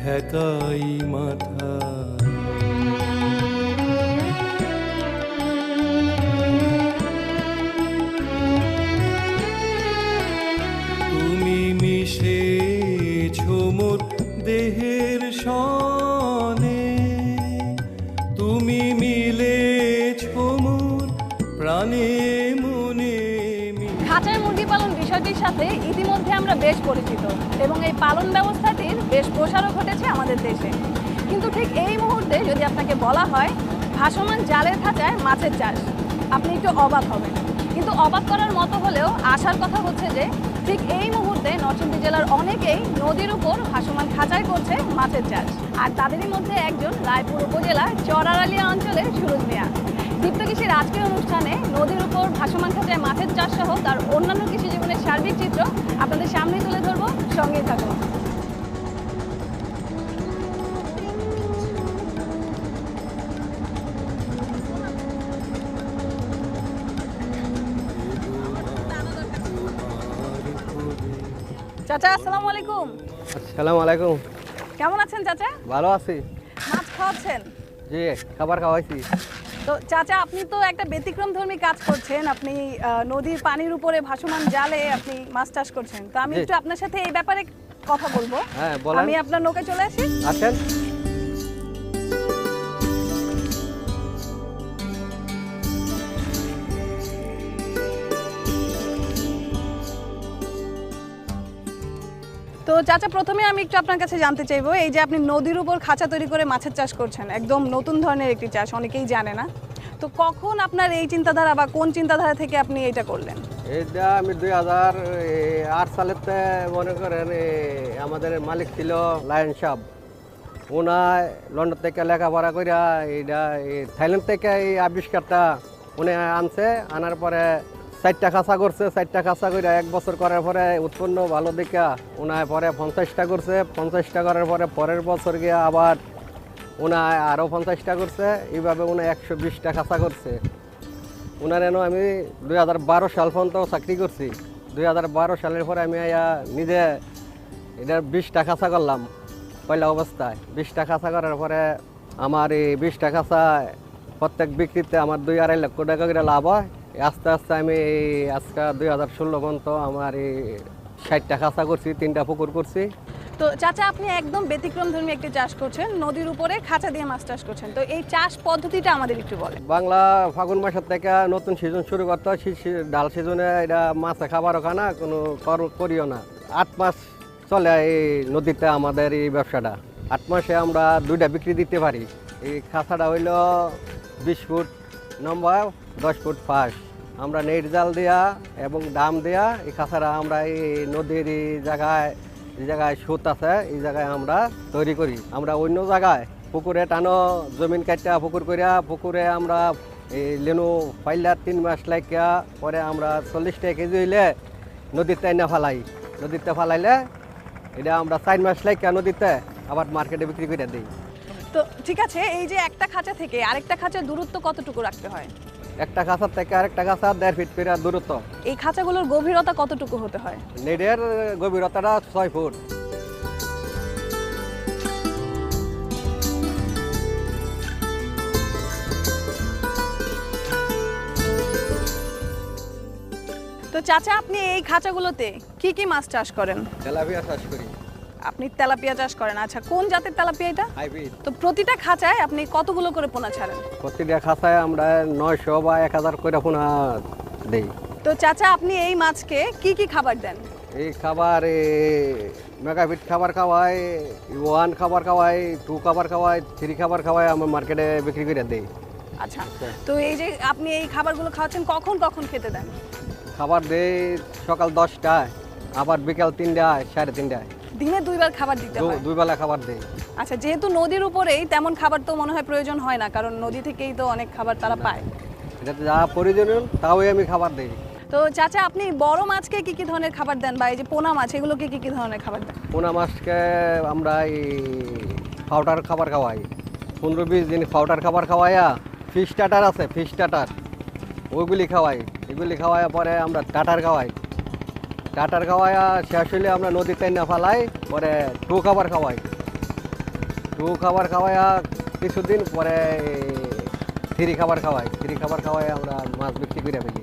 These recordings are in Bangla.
ঠেকাই মাথা। তুমি মিশেছো মোর দেহের সনে, তুমি মিলেছো মোর প্রাণে মনে। খাঁচায় মুরগি পালন বিষয়টির সাথে ইতিমধ্যে আমরা বেশ পরিচিত এবং এই পালন ব্যবস্থাটির বেশ প্রসারও ঘটেছে আমাদের দেশে। কিন্তু ঠিক এই মুহূর্তে যদি আপনাকে বলা হয় ভাসমান জালের খাঁচায় মাছের চাষ, আপনি একটু অবাক হবেন। কিন্তু অবাক করার মতো হলেও আসার কথা হচ্ছে যে ঠিক এই মুহূর্তে নরসিংদী জেলার অনেকেই নদীর উপর ভাসমান খাঁচায় করছে মাছের চাষ। আর তাদেরই মধ্যে একজন রায়পুর উপজেলার চরারালিয়া অঞ্চলের সুরজ মিয়া। দীপ্ত কৃষির আজকের অনুষ্ঠানে নদীর উপর ভাসমান খাঁচায় মাছের চাষ সহ তার অন্যান্য কৃষি জীবনের সার্বিক চিত্র আপনাদের সামনে তুলে ধরবো, সঙ্গেই থাকুন। চাচা আসসালামু আলাইকুম। আসসালামু আলাইকুম। কেমন আছেন চাচা? ভালো আছি। মাছ খাওয়াচ্ছেন? জি, খাবার খাওয়াইছি। তো চাচা আপনি তো একটা ব্যতিক্রমধর্মী কাজ করছেন, আপনি নদীর পানির উপরে ভাসমান জালে আপনি মাছ চাষ করছেন। তো আমি একটু আপনার সাথে এই ব্যাপারে কথা বলবো। হ্যাঁ বলেন। আমি আপনার নৌকায় চলে আসি। আসেন। তো চাচা প্রথমে আমি একটু আপনার কাছে জানতে চাইবো, এই যে আপনি নদীর উপর খাঁচা তৈরি করে মাছের চাষ করছেন, একদম নতুন ধরনের একটি চাষ, অনেকেই জানে না। তো কখন আপনার এই চিন্তাধারা বা কোন চিন্তাধারা থেকে আপনি এটা করলেন? এইটা আমি 2008 সালেতে মনে করেন আমাদের মালিক ছিল লায়ন সাহেব। ওনায় লন্ডন থেকে লেখাপড়া করিয়া এইটা থাইল্যান্ড থেকে এই আবিষ্কারটা উনি আনছে। আনার পরে 4টা খাঁচা করছে। 4টা খাঁচা করে 1 বছর করার পরে উৎপন্ন ভালো দেখা ওনায় পরে 50টা করছে। 50টা করার পরে পরের বছর গিয়ে আবার ওনায় আরও 50টা করছে। এইভাবে উনি 120টা খাঁচা করছে। ওনার এনে আমি 2012 সাল পর্যন্ত চাকরি করছি। 2012 সালের পরে আমি নিজে এটা 20টা খাঁচা করলাম পয়লা অবস্থায়। 20টা খাঁচা করার পরে আমার এই 20টা খাঁচা প্রত্যেক বিক্রিতে আমার 2-2.5 লক্ষ টাকা করে লাভ হয়। আস্তে আস্তে আমি আজকে 2016 পর্যন্ত আমার এই 60টা খাঁচা করছি, 3টা পুকুর করছি। তো চাচা আপনি একদম ব্যতিক্রমধর্মী একটি চাষ করছেন, নদীর উপরে খাঁচা দিয়ে মাছ চাষ করছেন। তো এই চাষ পদ্ধতিটা আমাদের একটু বলেন। বাংলা ফাগুন মাসের থেকে নতুন সিজন শুরু করতে হয়। ডাল সিজনে এটা মাছে খাবারও খানা কোনো করিও না। 8 মাস চলে এই নদীতে আমাদের এই ব্যবসাটা। 8 মাসে আমরা 2টা বিক্রি দিতে পারি। এই খাঁচাটা হইল 20 ফুট লম্বা, 10 ফুট ফাঁস। আমরা নেট জাল দেয়া এবং ডাম দেয়া এই খাঁচাটা আমরা এই নদীর এই জায়গায় সুত আছে, এই জায়গায় আমরা তৈরি করি। আমরা অন্য জায়গায় পুকুরে টানো জমিন কাটা পুকুর করিয়া পুকুরে আমরা এই লেনু ফাইলা 3 মাস লাগিয়া পরে আমরা 40 টাকা কেজি হইলে নদীতে এনে ফালাই। নদীতে ফালাইলে এটা আমরা 4 মাস লাগিয়া নদীতে আবার মার্কেটে বিক্রি করে দিই। তো ঠিক আছে, এই যে একটা খাঁচা থেকে আরেকটা খাঁচার দূরত্ব কতটুকু রাখতে হয়? একটা খাঁচার থেকে আরেকটা খাঁচা 1.5 ফিট করে দূরত্ব। এই খাঁচাগুলোর গভীরতা কতটুকু হতে হয়? নেটের গভীরতাটা 6 ফুট। তো চাচা আপনি এই খাঁচাগুলোতে কি কি মাছ চাষ করেন? তেলাপিয়া চাষ করি। আপনি তেলাপিয়া চাষ করেন? আচ্ছা, কোন জাতের তেলাপিয়া এটা? হাইব্রিড। তো প্রতিটা খাঁচায় আপনি কতগুলো করে পোনা ছাড়েন? প্রতিটা খাঁচায় আমরা 900 বা 1000 করে পোনা দেই। তো চাচা আপনি এই মাছকে কি কি খাবার দেন? এই খাবার মেগাফিট খাবার খাওয়াই, 1 খাবার খাওয়াই, 2 খাবার খাওয়াই, 3 খাবার খাওয়াই আমরা মার্কেটে বিক্রি করে দিই। আচ্ছা, তো এই যে আপনি এই খাবারগুলো খাওয়াচ্ছেন, কখন কখন খেতে দেন? খাবার দেই সকাল 10টায়, আবার বিকাল 3টায়, 3:30টায়। দিনে 2 বার খাবার দিতে হয়? 2 বেলা খাবার দেই। আচ্ছা, যেহেতু নদীর উপরেই তেমন খাবার তো মনে হয় প্রয়োজন হয় না, কারণ নদী থেকেই তো অনেক খাবার তারা পায়। এটা যা প্রয়োজনীয় তাওই আমি খাবার দিই। তো চাচা আপনি বড় মাছকে কি কি ধরনের খাবার দেন, বা এই যে পোনা মাছ এগুলোকে কি কি ধরনের খাবার দেন? পোনা মাছকে আমরা এই পাউডার খাবার খাওয়াই। 15-20 দিন পাউডার খাবার খাওয়াইয়া ফিশ স্টার্টার আছে, ফিশ স্টার্টার ওইগুলি খাওয়াই। এগুলি খাওয়াইয়া পরে আমরা টাটার খাওয়াই। টাটার খাওয়াইয়া শেষ হইলে আমরা নদীতে না ফেলাই, পরে টু খাবার খাওয়াই। টু খাবার খাওয়াইয়া কিছুদিন পরে ফ্রি খাবার খাওয়াই আমরা মাছ বিক্রি করে ফেলি।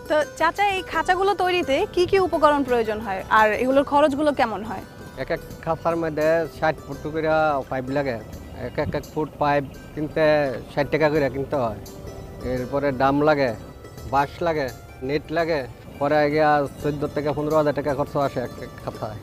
তো চাচা এই খাঁচাগুলো তৈরিতে কি কি উপকরণ প্রয়োজন হয় আর এগুলোর খরচগুলো কেমন হয়? এক এক খাঁচার মধ্যে 60 ফুট করে পাইপ লাগে। এক এক ফুট পাইপ কিনতে 60 টাকা করে কিনতে হয়। এরপরে ডাম লাগে, বাঁশ লাগে, নেট লাগে, পরে গিয়া 14 থেকে 15,000 টাকা খরচ আসে এক এক খাঁচায়।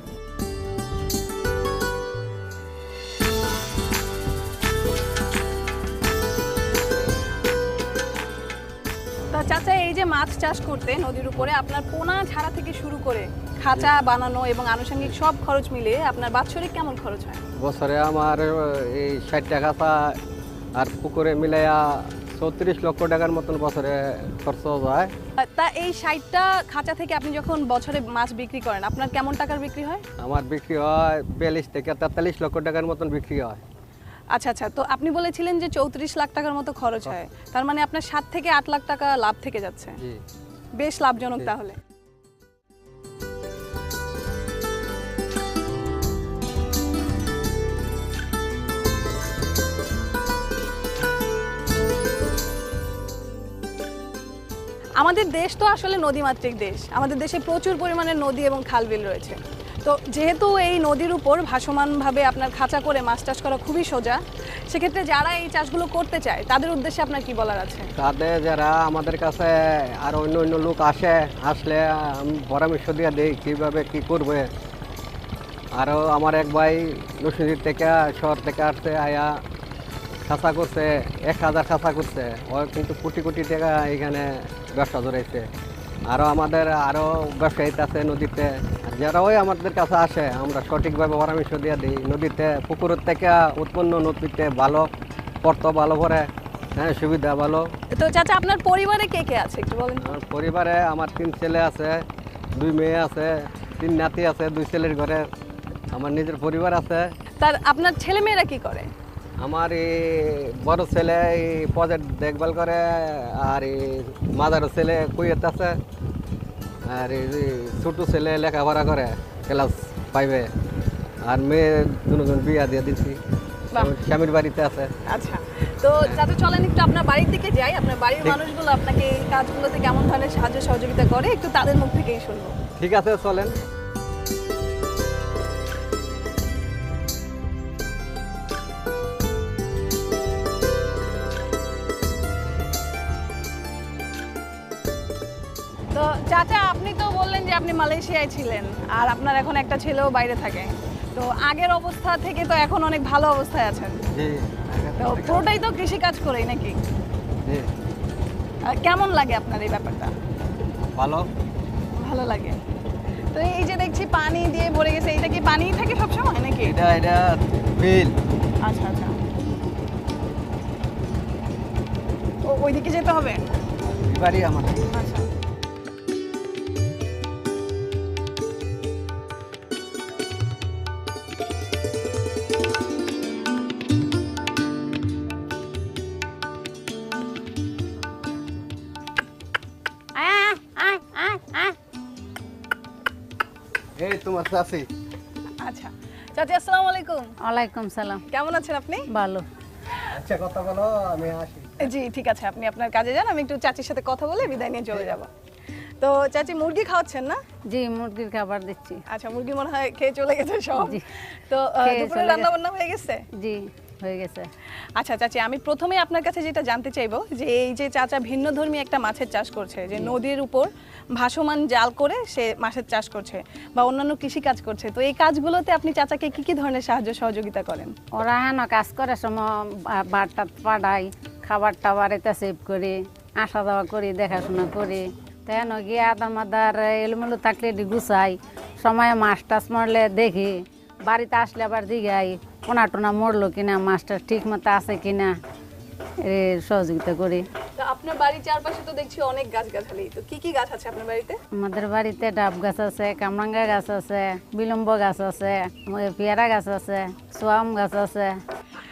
তা চাচা এই যে মাছ চাষ করতে নদীর উপরে আপনার পোনা ছাড়া থেকে শুরু করে খাঁচা বানানো এবং আনুষঙ্গিক সব খরচ মিলিয়ে আপনার বাৎসরিক কেমন খরচ হয়? বছরে আমার এই 60 টাকা খাঁচা আর পুকুরে মিলাইয়া 34 লক্ষ টাকার মতন বছরে খরচ যায়। তা এই 60টা খাঁচা থেকে আপনি যখন বছরে মাছ বিক্রি করেন আপনার কেমন টাকার বিক্রি হয়? আমার বিক্রি হয় 42 থেকে 43 লক্ষ টাকার মতন বিক্রি হয়। আচ্ছা আচ্ছা, তো আপনি বলেছিলেন যে 34 লাখ টাকার মতো খরচ হয়, তার মানে আপনার 7 থেকে 8 লাখ টাকা লাভ থেকে যাচ্ছে। জি, বেশ লাভজনক তাহলে। আমাদের দেশ তো আসলে নদীমাতৃক দেশ। আমাদের দেশে প্রচুর পরিমাণে নদী এবং খালবিল রয়েছে। তো যেহেতু এই নদীর উপর ভাসমানভাবে আপনার খাঁচা করে মাছ চাষ করা খুবই সোজা, সেক্ষেত্রে যারা এই চাষগুলো করতে চায় তাদের উদ্দেশ্যে আপনার কি বলার আছে? তাদের যারা আমাদের কাছে আর অন্য অন্য লোক আসলে আমি পরামর্শ দিয়ে দিই কীভাবে কী করবে। আরও আমার এক ভাই নরসিংদীর থেকে শহর থেকে আসছে, আয়া খাঁচা করছে, 1000 খাঁচা করছে। ও কিন্তু কোটি কোটি টাকা এখানে ব্যবসা ধরেছে। আরও আমাদের আরও ব্যবসায়িত আছে নদীতে, যারা ওই আমাদের কাছে আসে আমরা সঠিকভাবে পরামর্শ দিয়ে দিই। নদীতে পুকুরের থেকে উৎপন্ন নদীতে ভালো পড়ত, ভালো করে, হ্যাঁ, সুবিধা ভালো। তো চাচা আপনার পরিবারে কে কে আছে একটু বলেন। আমার পরিবারে আমার 3 ছেলে আছে, 2 মেয়ে আছে, 3 নাতি আছে, 2 ছেলের ঘরে। আমার নিজের পরিবার আছে। তার আপনার ছেলে মেয়েরা কি করে? আমার এই বড় ছেলে এই প্রজেক্ট দেখভাল করে, আর এই মাদার ছেলে কুয়েত আছে, আর এই যে ছোট ছেলে লেখাপড়া করে ক্লাস 5-এ, আর মেয়ে দুজন বিয়া দিয়ে দিচ্ছি, বাহ। স্বামীর বাড়িতে আছে। আচ্ছা, তো চাচা চলেন একটু আপনার বাড়ির দিকে যাই। আপনার বাড়ির মানুষগুলো আপনাকে এই কাজগুলোতে কেমন ধরনের সাহায্য সহযোগিতা করে একটু তাদের মুখ থেকেই শুনবো। ঠিক আছে, চলেন। তো চাচা আপনি তো বললেন যে আপনি মালয়েশিয়ায় ছিলেন আর আপনার এখন একটা ছেলেও বাইরে থাকে। তো আগের অবস্থা থেকে তো এখন অনেক ভালো অবস্থায় আছেন। জি, তো পুরোটাই তো কৃষি কাজ করেই নাকি? জি, কেমন লাগে আপনার এই ব্যাপারটা? ভালো। ভালো লাগে। তো এই যে দেখছি পানি দিয়ে ভরে গেছে, এটা কি পানিই থাকে সবসময় নাকি? এটা বিল। আচ্ছা আচ্ছা, ওইদিকে যেতে হবে। বাড়ি আমার। আচ্ছা, এই তোমার চাচি। আচ্ছা চাচি আসসালামু আলাইকুম। ওয়ালাইকুম সালাম। কেমন আছেন আপনি? ভালো। আচ্ছা, কথা বলো, আমি আসি। জি ঠিক আছে, আপনি আপনার কাজে যান, আমি একটু চাচির সাথে কথা বলে বিদায় নিয়ে চলে যাব। তো চাচি মুরগি খাওয়াচ্ছেন না? জি, মুরগির খাবার দিচ্ছি। আচ্ছা, মুরগি মনে হয় খেয়ে চলে গেছে সব। জি। তো খেয়ে দুপুরে চলে রান্না বান্না হয়ে গেছে? জি, হয়ে গেছে। আচ্ছা চাচি, আমি প্রথমে আপনার কাছে যেটা জানতে চাইবো যে এই যে চাচা ভিন্নধর্মী একটা মাছের চাষ করছে, যে নদীর উপর ভাসমান জাল করে সে মাছের চাষ করছে বা অন্যান্য কৃষি কাজ করছে, তো এই কাজগুলোতে আপনি চাচাকে কি কি ধরনের সাহায্য সহযোগিতা করেন? ওরা হেন কাজ করে সময় বারটা পাঠাই, খাবার টাবার এটা সেভ করে, আসা যাওয়া করি, দেখাশোনা করি। তো হেন গিয়ে আদার মাদার এলোমেলো থাকলে এটি গুছাই, সময়ে মাছ টাছ মরলে দেখি, বাড়িতে আসলে আবার দিঘাই পোনা টোনা মরলো কিনা, মাছটা ঠিক মতো আছে কিনা, সহযোগিতা করি। তো আপনার বাড়ির চারপাশে তো দেখছি অনেক গাছগাছালি, তো কি কি গাছ আছে আপনার বাড়িতে? আমাদের বাড়িতে ডাব গাছ আছে, কামরাঙ্গা গাছ আছে, বিলম্ব গাছ আছে, পেয়ারা গাছ আছে, সোয়াম গাছ আছে।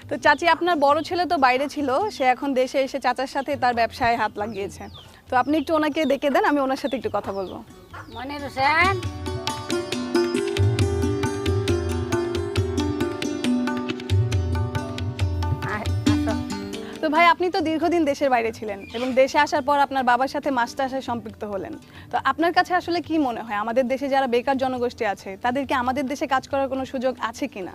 তো চাচি আপনার বড় ছেলে তো বাইরে ছিল, সে এখন দেশে এসে চাচার সাথে তার ব্যবসায় হাত লাগিয়েছে। তো আপনি একটু ওনাকে ডেকে দেন, আমি ওনার সাথে একটু কথা বলবো। মনির হোসেন, তো ভাই, আপনি তো দীর্ঘদিন দেশের বাইরে ছিলেন এবং দেশে আসার পর আপনার বাবার সাথে মাছ চাষে সম্পৃক্ত হলেন। তো আপনার কাছে আসলে কি মনে হয়, আমাদের দেশে যারা বেকার জনগোষ্ঠী আছে তাদেরকে আমাদের দেশে কাজ করার কোনো সুযোগ আছে কিনা?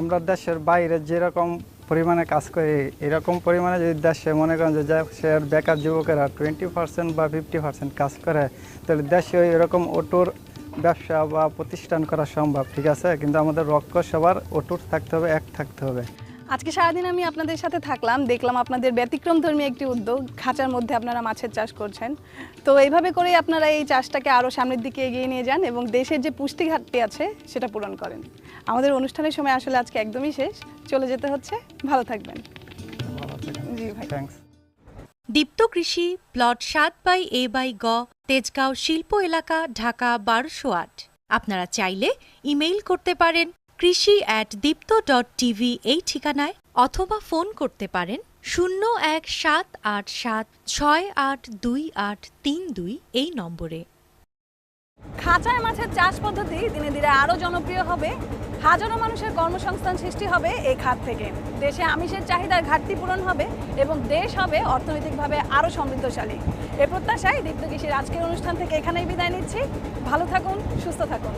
আমরা দেশের বাইরে যেরকম পরিমাণে কাজ করি, এরকম পরিমাণে যদি দেশে মনে করেন যে দেশের বেকার যুবকেরা 20% বা 50% কাজ করে, তাহলে দেশে এরকম অটোর ব্যবসা বা প্রতিষ্ঠান করা সম্ভব, ঠিক আছে? কিন্তু আমাদের লক্ষ্য সবার অটুট থাকতে হবে, এক থাকতে হবে। আজকে সারাদিন আমি আপনাদের সাথে থাকলাম, দেখলাম আপনাদের ব্যতিক্রমধর্মী একটি উদ্যোগ, খাঁচার মধ্যে আপনারা মাছের চাষ করছেন। তো এইভাবে করেই আপনারা এই চাষটাকে আরও সামনের দিকে এগিয়ে নিয়ে যান এবং দেশের যে পুষ্টি ঘাটতি আছে সেটা পূরণ করেন। আমাদের অনুষ্ঠানের সময় আসলে আজকে একদমই শেষ, চলে যেতে হচ্ছে। ভালো থাকবেন। জি ভাই, থ্যাঙ্কস। দীপ্ত কৃষি, প্লট 7/A/গ, তেজগাঁও শিল্প এলাকা, ঢাকা 1208। আপনারা চাইলে ইমেইল করতে পারেন krishi@dipto.tv এই ঠিকানায়, অথবা ফোন করতে পারেন 0178682832 এই নম্বরে। খাঁচায় মাছের চাষ পদ্ধতি দিনে দিনে আরও জনপ্রিয় হবে, হাজারো মানুষের কর্মসংস্থান সৃষ্টি হবে এই খাত থেকে। দেশে আমিষের চাহিদার ঘাটতি পূরণ হবে এবং দেশ হবে অর্থনৈতিকভাবে আরও সমৃদ্ধশালী। এ প্রত্যাশায় দীপ্ত কৃষির আজকের অনুষ্ঠান থেকে এখানেই বিদায় নিচ্ছি। ভালো থাকুন, সুস্থ থাকুন।